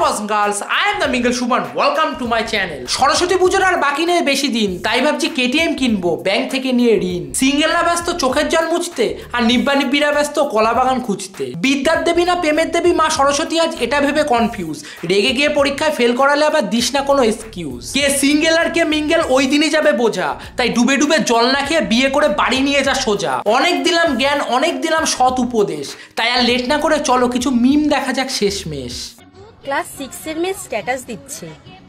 Boss girls, I am the mingle Suman, welcome to my channel. Saraswati পুজোর আর বাকি নেই বেশি দিন, তাই ভাবছি কেটিএম কিনবো ব্যাংক থেকে নিয়ে ঋণ। সিঙ্গেলরা ব্যস্ত চোখের জল মুছতে, আর নিব্বা নিব্বিরা ব্যস্ত কলা বাগান খুঁজতে। বিদ্যার দেবী না প্রেমের দেবী মা সরস্বতী আজ এটা ভেবে কনফিউজ। রেগে গিয়ে পরীক্ষায় ফেল করালে আবার দিস না কোনো এক্সকিউজ। কে সিঙ্গেল আর কে মিঙ্গেল ওই দিনই যাবে বোঝা, তাই ডুবে ডুবে জল না খেয়ে বিয়ে করে বাড়ি নিয়ে যা সোজা। অনেক দিলাম জ্ঞান, অনেক দিলাম সৎ উপদেশ, তাই আর লেট না করে চলো কিছু মিম দেখা যাক শেষমেশ। ক্লাস 6 এর মেয়ে স্ট্যাটাস দিচ্ছে,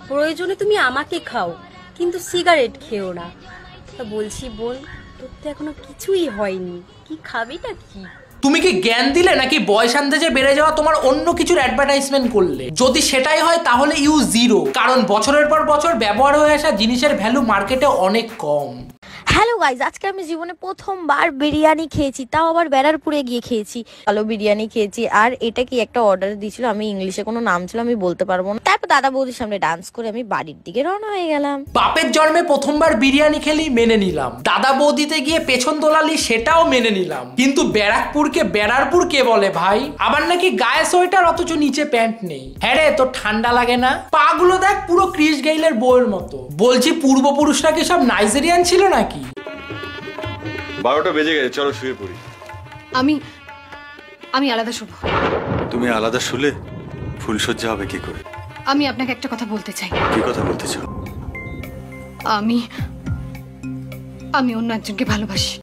প্রয়োজনে তুমি আমাকে খাও কিন্তু সিগারেট খেও না। তা বলছি বোন, তোর তো এখনো কিছুই হয়নি, কি খাবিটা কি? তুমি কি জ্ঞান দিলে নাকি বয়স আন্দাজে বেড়ে যাওয়া তোমার অন্য কিছুর অ্যাডভার্টাইজমেন্ট করলে? যদি সেটাই হয় তাহলে ইউ জিরো, কারণ বছরের পর বছর ব্যবহার হয়ে আসা জিনিসের ভ্যালু মার্কেটে অনেক কম। হ্যালো গাইজ, আজকে আমি জীবনে প্রথমবার বিরিয়ানি খেয়েছি, তাও আবার ব্যারাকপুরে গিয়ে খেয়েছি। ভালো বিরিয়ানি খেয়েছি। আর এটা কি একটা অর্ডার দিয়েছিল, আমি ইংলিশে কোনো নাম ছিল আমি বলতে পারবো না। তারপর দাদা বৌদির সামনে ডান্স করে আমি বাড়ির দিকে রওনা হয়ে গেলাম। বাপের জন্মে প্রথমবার বিরিয়ানি খেলি মেনে নিলাম, দাদা বৌদিতে গিয়ে পেছন দোলালি সেটাও মেনে নিলাম, কিন্তু ব্যারাকপুরকে ব্যারারপুর কে বলে ভাই? আবার নাকি গায়ে সোয়েটার অথচ নিচে প্যান্ট নেই। হ্যাঁ রে, তোর ঠান্ডা লাগে না? পা গুলো দেখ পুরো ক্রিস গেইলের বউয়ের মতো। বলছি পূর্বপুরুষরা কি সব নাইজেরিয়ান ছিল নাকি? 12টা বেজে গেছে, চলো শুয়ে পড়ি। আমি আলাদা শুব। তুমি আলাদা শুলে ফুলসজ্জা হবে কি করে? আমি আপনাকে একটা কথা বলতে চাই। কি কথা বলতে চাও? আমি অন্য একজনকে ভালোবাসি।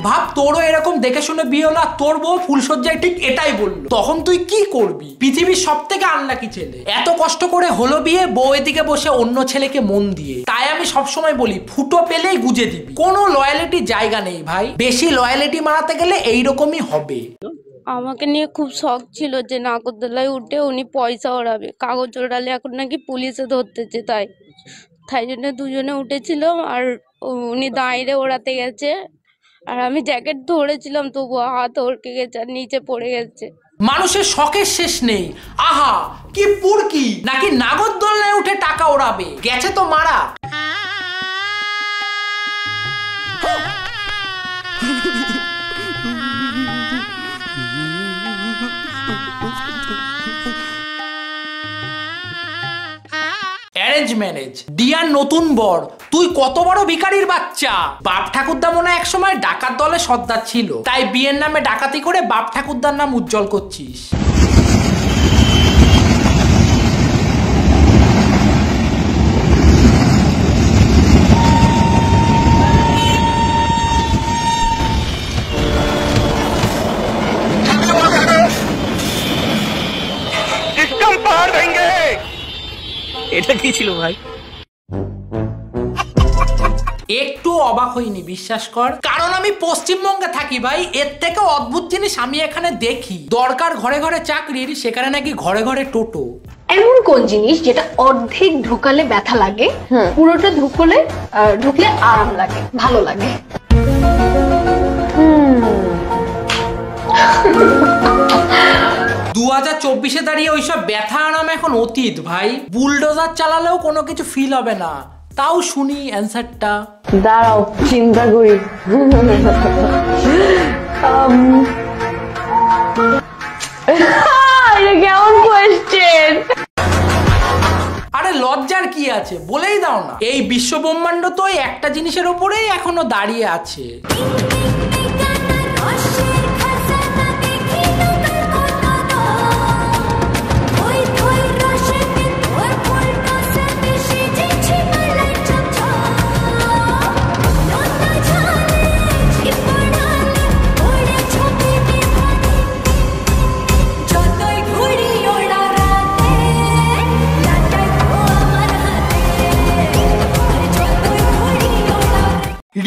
ভাব তোরও এরকম দেখে শুনে বিয়ে হলো, আর তোর বউ ফুলসজ্জায় ঠিক এটাই বললো, তখন তুই কি করবি? পৃথিবীর সব থেকে আনলাকি ছেলে, এত কষ্ট করে হলো বিয়ে, বউ এদিকে বসে অন্য ছেলেকে মন দিয়ে। তাই আমি সবসময় বলি ফুটো পেলেই গুজে দিবি, কোনো লয়ালিটির জায়গা নেই ভাই। বেশি লয়ালিটি মারাতে গেলে এইরকমই হবে। আমাকে নিয়ে খুব শখ ছিল যে নাগরদোলায় উঠে উনি পয়সা ওড়াবে, কাগজ ওড়ালে এখন নাকি পুলিশে ধরতেছে, তাই জন্য দুজনে উঠেছিল। আর উনি দাঁড়িয়ে ওড়াতে গেছে, আর আমি জ্যাকেট ধরেছিলাম তবু হাত হড়কে গেছে আর নিচে পড়ে গেছে। মানুষের শখের শেষ নেই। আহা কি পুরকি, নাকি নাগরদোলনায় উঠে টাকা ওড়াবে, গেছে তো মারা। Arrange marriage. ডিয়ার নতুন বর, তুই কত বড় ভিখারির বাচ্চা। বাপ ঠাকুরদা মনে এক সময় ডাকাত দলে সর্দার ছিল, তাই বিয়ের নামে ডাকাতি করে বাপ ঠাকুরদার নাম উজ্জ্বল করছিস। এটা কি ছিল ভাই? একটু অবাক হইনি বিশ্বাস কর, কারণ আমি পশ্চিমবঙ্গে থাকি ভাই। এর থেকে অদ্ভুত জিনিস আমি এখানে দেখি। দরকার ঘরে ঘরে চাকরির, সেখানে নাকি ঘরে ঘরে টোটো। এমন কোন জিনিস যেটা অর্ধেক ঢুকালে ব্যথা লাগে, পুরোটা ঢুকলে আরাম লাগে, ভালো লাগে? 2024-এ দাঁড়িয়ে ওইসব ব্যথা আরাম এখন অতীত ভাই। বুলডোজার চালালেও কোনো কিছু ফিল হবে না। তাও শুনি অ্যান্সারটা, দাঁড়াও চিন্তা করি। কেমন কোয়েশ্চেন? আরে লজ্জার কি আছে, বলেই দাও না। এই বিশ্ব ব্রহ্মাণ্ড তো একটা জিনিসের ওপরেই এখনো দাঁড়িয়ে আছে।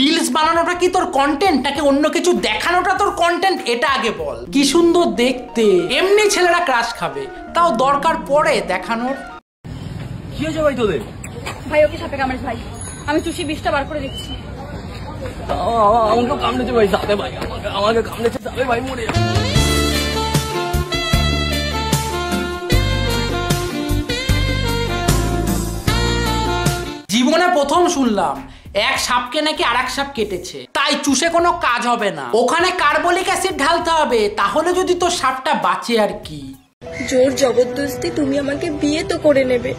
রিলস বানানোটা কি তোর কন্টেন্ট, নাকি অন্য কিছু দেখানোটা তোর কন্টেন্ট? এটা আগে বল। কি সুন্দর দেখতে, এমনি ছেলেরা ক্রাশ খাবে, তাও দরকার পড়ে দেখানোর। কি হয়েছে ভাই তোদের? ভাই ওকে সাপে কামড়েছে ভাই, আমি চুষি 20টা বার করে দিচ্ছি। আমাকে কামড়েছে ভাই, সাপে ভাই, আমাকে কামড়েছে সাপে ভাই, মরে যাবে। জীবনে প্রথম শুনলাম এক সাপকে নাকি আর এক সাপ কেটেছে, তাই ভাই চুষে কোনো কাজ হবে না, ওখানে কার্বলিক অ্যাসিড ঢালতে হবে, তাহলে যদি তোর সাপটা বাঁচে আর কি। জোর জবরদস্তি তুমি আমাকে বিয়ে তো করে নেবে,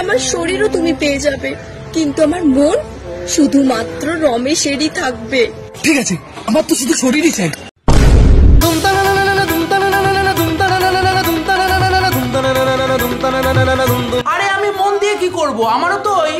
আমার শরীরও তুমি পেয়ে যাবে, কিন্তু আমার মন শুধুমাত্র রমেশেরই থাকবে। ঠিক আছে, আমার তো শুধু শরীরই চাই। আরে আমি মন দিয়ে কি করব, আমারও তো ওই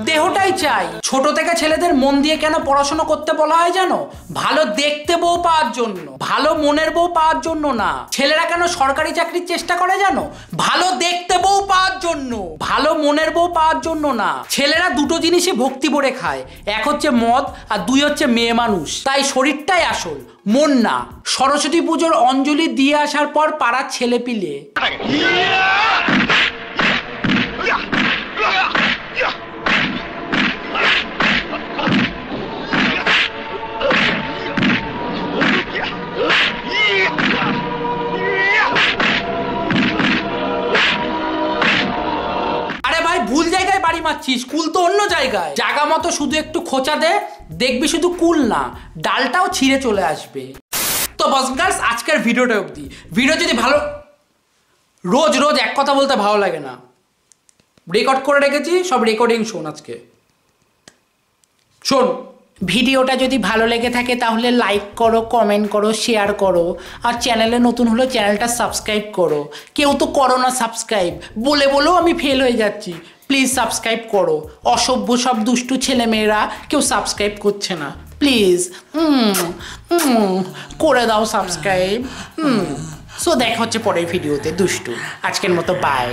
দেহটাই চাই। ছোট থেকে ছেলেদের মন দিয়ে কেন পড়াশোনা করতে বলা হয় জানো? ভালো দেখতে বউ পাওয়ার জন্য, ভালো মনের বউ পাওয়ার জন্য না। ছেলেরা কেন সরকারি চাকরির চেষ্টা করে জানো? ভালো দেখতে বউ পাওয়ার জন্য, ভালো মনের বউ পাওয়ার জন্য না। ছেলেরা দুটো জিনিসই ভক্তি ভরে খায়, এক হচ্ছে মদ আর দুই হচ্ছে মেয়ে মানুষ। তাই শরীরটাই আসল, মন না। সরস্বতী পুজোর অঞ্জলি দিয়ে আসার পর পাড়ার ছেলে পিলে ভুল জায়গায় বাড়ি মারছিস, কুল তো অন্য জায়গায়। জায়গা মতো শুধু একটু খোঁচা দে, দেখবি শুধু কুল না ডালটাও ছিঁড়ে চলে আসবে। তো বস গার্লস, আজকের ভিডিওটা অবধি। ভিডিও যদি ভালো, রোজ রোজ এক কথা বলতে ভালো লাগে না, রেকর্ড করে রেখেছি, সব রেকর্ডিং শোন। আজকে শোন, ভিডিওটা যদি ভালো লেগে থাকে তাহলে লাইক করো, কমেন্ট করো, শেয়ার করো, আর চ্যানেলে নতুন হলে চ্যানেলটা সাবস্ক্রাইব করো। কেউ তো করো না সাবস্ক্রাইব, বলে বলেও আমি ফেল হয়ে যাচ্ছি। প্লিজ সাবস্ক্রাইব করো। অসভ্য সব দুষ্টু ছেলেমেয়েরা কেউ সাবস্ক্রাইব করছে না, প্লিজ করে দাও সাবস্ক্রাইব। সো দেখা হচ্ছে পরের ভিডিওতে দুষ্টু। আজকের মতো বাই।